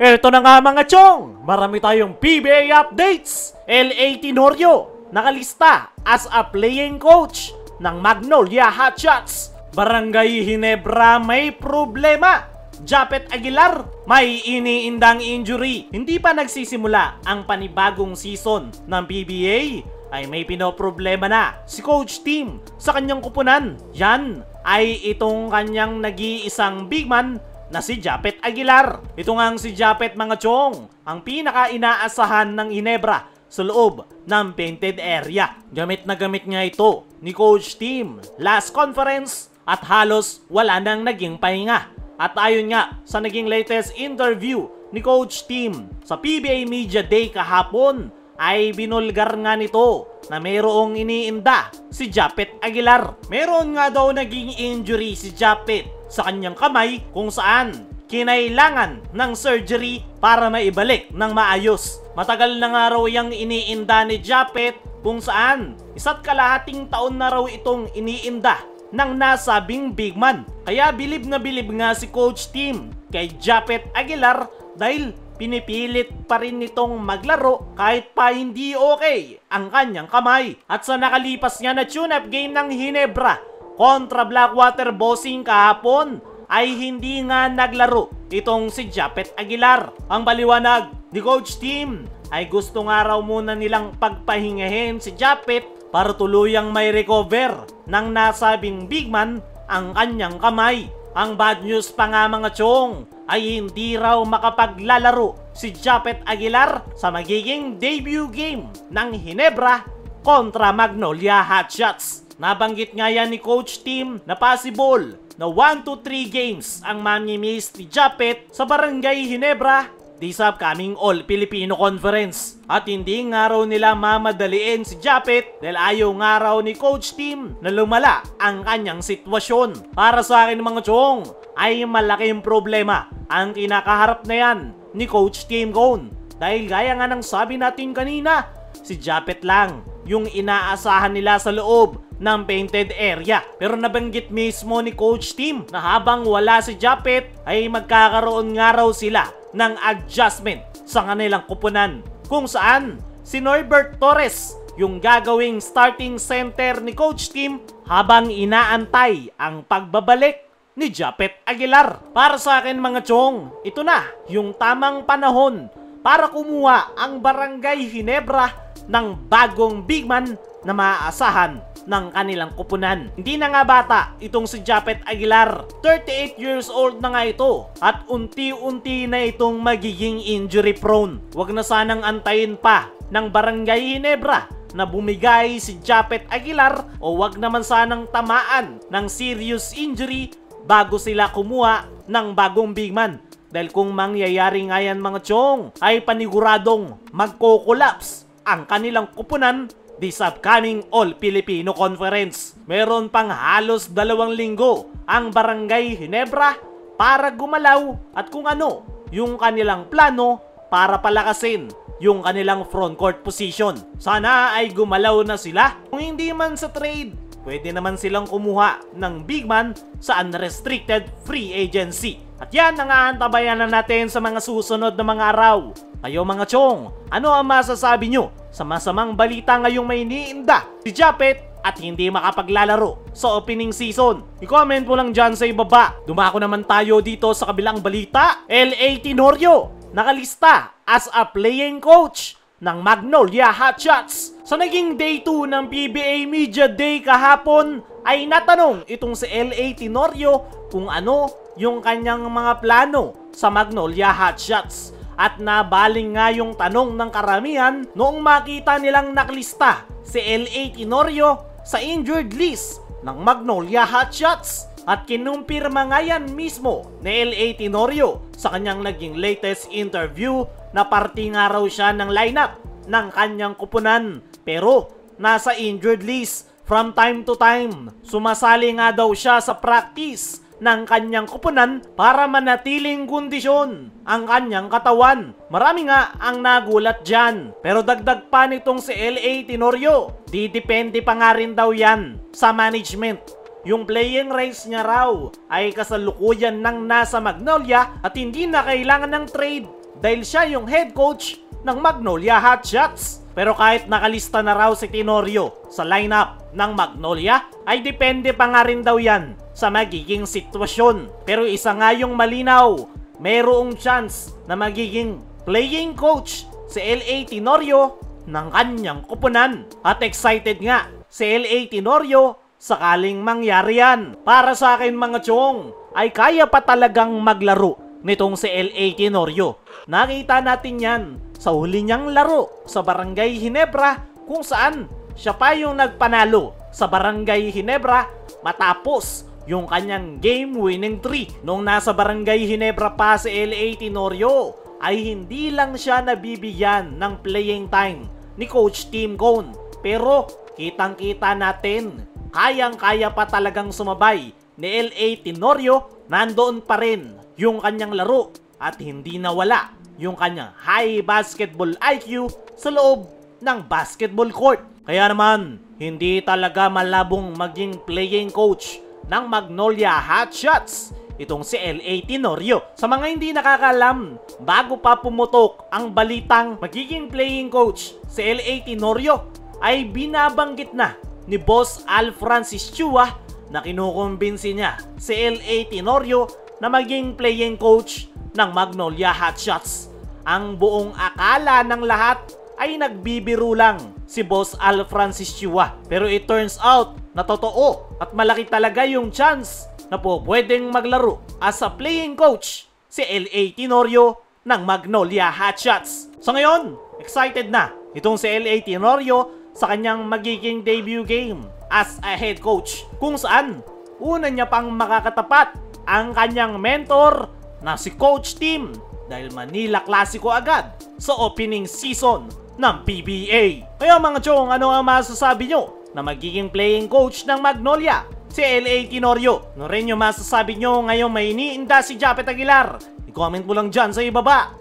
Eto na nga mga chong, marami tayong PBA updates. L.A. Tenorio nakalista as a playing coach ng Magnolia Hotshots. Barangay Ginebra may problema. Japet Aguilar may iniindang injury. Hindi pa nagsisimula ang panibagong season ng PBA ay may pinoproblema na si Coach Tim sa kanyang kupunan. Yan ay itong kanyang nag-iisang big man na si Japet Aguilar. Ito nga si Japet mga chong, ang pinaka-inaasahan ng Ginebra sa loob ng painted area. Gamit na gamit nga ito ni Coach Tim last conference at halos wala nang naging pahinga. At ayon nga sa naging latest interview ni Coach Tim sa PBA Media Day kahapon, ay binulgar nga nito na mayroong iniinda si Japet Aguilar. Meron nga daw naging injury si Japet sa kanyang kamay kung saan kinailangan ng surgery para maibalik ng maayos. Matagal na nga raw yung iniinda ni Japet kung saan 1.5 taon na raw itong iniinda ng nasabing big man. Kaya bilib na bilib nga si Coach Tim kay Japet Aguilar dahil pinipilit pa rin nitong maglaro kahit pa hindi okay ang kanyang kamay. At sa nakalipas nga na tune-up game ng Ginebra kontra Blackwater Bossing kahapon ay hindi nga naglaro itong si Japet Aguilar. Ang paliwanag ni Coach Tim ay gusto nga raw muna nilang pagpahingahin si Japet para tuluyang may recover ng nasabing big man ang kanyang kamay. Ang bad news pa nga mga chong ay hindi raw makapaglalaro si Japet Aguilar sa magiging debut game ng Ginebra kontra Magnolia Hotshots. Nabanggit nga yan ni Coach Tim na possible na 1 to 3 games ang mamimiss ni Japet sa Barangay Ginebra this upcoming All-Filipino Conference. At hindi nga raw nila mamadaliin si Japet dahil ayaw nga raw ni Coach Tim na lumala ang kanyang sitwasyon. Para sa akin mga chong, ay malaking problema ang kinakaharap na yan ni Coach Tim Cone. Dahil gaya nga ng sabi natin kanina, si Japet lang yung inaasahan nila sa loob ng painted area. Pero nabanggit mismo ni Coach Tim na habang wala si Japet ay magkakaroon nga raw sila ng adjustment sa kanilang kupunan kung saan si Norbert Torres yung gagawing starting center ni Coach Tim habang inaantay ang pagbabalik ni Japet Aguilar. Para sa akin mga chong, ito na yung tamang panahon para kumuha ang Barangay Ginebra ng bagong big man na maaasahan ng kanilang kupunan. Hindi na nga bata itong si Japet Aguilar. 38 years old na nga ito at unti-unti na itong magiging injury prone. Huwag na sanang antayin pa ng Barangay Ginebra na bumigay si Japet Aguilar o wag naman sanang tamaan ng serious injury bago sila kumuha ng bagong big man. Dahil kung mangyayari nga yan mga chong, ay paniguradong magko-collapse ang kanilang kupunan this upcoming All-Filipino Conference. Meron pang halos 2 linggo ang Barangay Ginebra para gumalaw at kung ano yung kanilang plano para palakasin yung kanilang frontcourt position. Sana ay gumalaw na sila. Kung hindi man sa trade, pwede naman silang kumuha ng big man sa unrestricted free agency. At yan ang aantabayan na natin sa mga susunod na mga araw. Kayo mga chong, ano ang masasabi nyo sa masamang balita ngayong may iniinda si Japet at hindi makapaglalaro sa opening season? I-comment mo lang dyan sa ibaba. Dumako naman tayo dito sa kabilang balita. L.A. Tenorio nakalista as a playing coach ng Magnolia Hotshots. Sa naging day 2 ng PBA Media Day kahapon ay natanong itong si L.A. Tenorio kung ano yung kanyang mga plano sa Magnolia Hotshots. At nabaling nga yung tanong ng karamihan noong makita nilang naklista si L.A. Tenorio sa injured list ng Magnolia Hotshots. At kinumpirma nga yan mismo ni L.A. Tenorio sa kanyang naging latest interview na parte nga raw siya ng lineup ng kanyang kupunan. Pero nasa injured list from time to time. Sumasali nga daw siya sa practice ng kanyang kupunan para manatiling kondisyon ang kanyang katawan. Marami nga ang nagulat dyan. Pero dagdag pa nitong si L.A. Tenorio, didepende pa nga rin daw yan sa management. Yung playing race niya raw ay kasalukuyan ng nasa Magnolia at hindi na kailangan ng trade dahil siya yung head coach ng Magnolia Hotshots. Pero kahit nakalista na raw si Tenorio sa lineup ng Magnolia, ay depende pa nga rin daw yan sa magiging sitwasyon. Pero isa nga yung malinaw, mayroong chance na magiging playing coach si L.A. Tenorio ng kanyang kupunan. At excited nga si L.A. Tenorio sakaling mangyari yan. Para sa akin mga chong, ay kaya pa talagang maglaro nitong si L.A. Tenorio. Nakita natin yan sa huli niyang laro sa Barangay Ginebra, kung saan siya pa yung nagpanalo sa Barangay Ginebra matapos yung kanyang game-winning 3. Nung nasa Barangay Ginebra pa si L.A. Tenorio, ay hindi lang siya nabibigyan ng playing time ni Coach Tim Cone. Pero kitang-kita natin, kayang-kaya pa talagang sumabay ni L.A. Tenorio. Nandoon pa rin yung kanyang laro at hindi nawala yung kanyang high basketball IQ sa loob ng basketball court. Kaya naman, hindi talaga malabong maging playing coach ng Magnolia Hotshots itong si L.A. Tenorio. Sa mga hindi nakakalam, bago pa pumutok ang balitang magiging playing coach si L.A. Tenorio, ay binabanggit na ni Boss Al Francis Chua na kinukumbinsi niya si L.A. Tenorio na maging playing coach ng Magnolia Hotshots. Ang buong akala ng lahat ay nagbibiro lang si Boss Al Francis Chua. Pero it turns out na totoo at malaki talaga yung chance na po pwedeng maglaro as a playing coach si L.A. Tenorio ng Magnolia Hotshots. So ngayon, excited na itong si L.A. Tenorio sa kanyang magiging debut game as a head coach, kung saan una niya pang makakatapat ang kanyang mentor na si Coach Tim, dahil Manila Clasico agad sa opening season ng PBA. Kaya mga chong, ano ang masasabi nyo na magiging playing coach ng Magnolia si L.A. Tenorio? Ano rin yung masasabi nyo ngayong may iniinda si Japet Aguilar? I-comment mo lang dyan sa ibaba.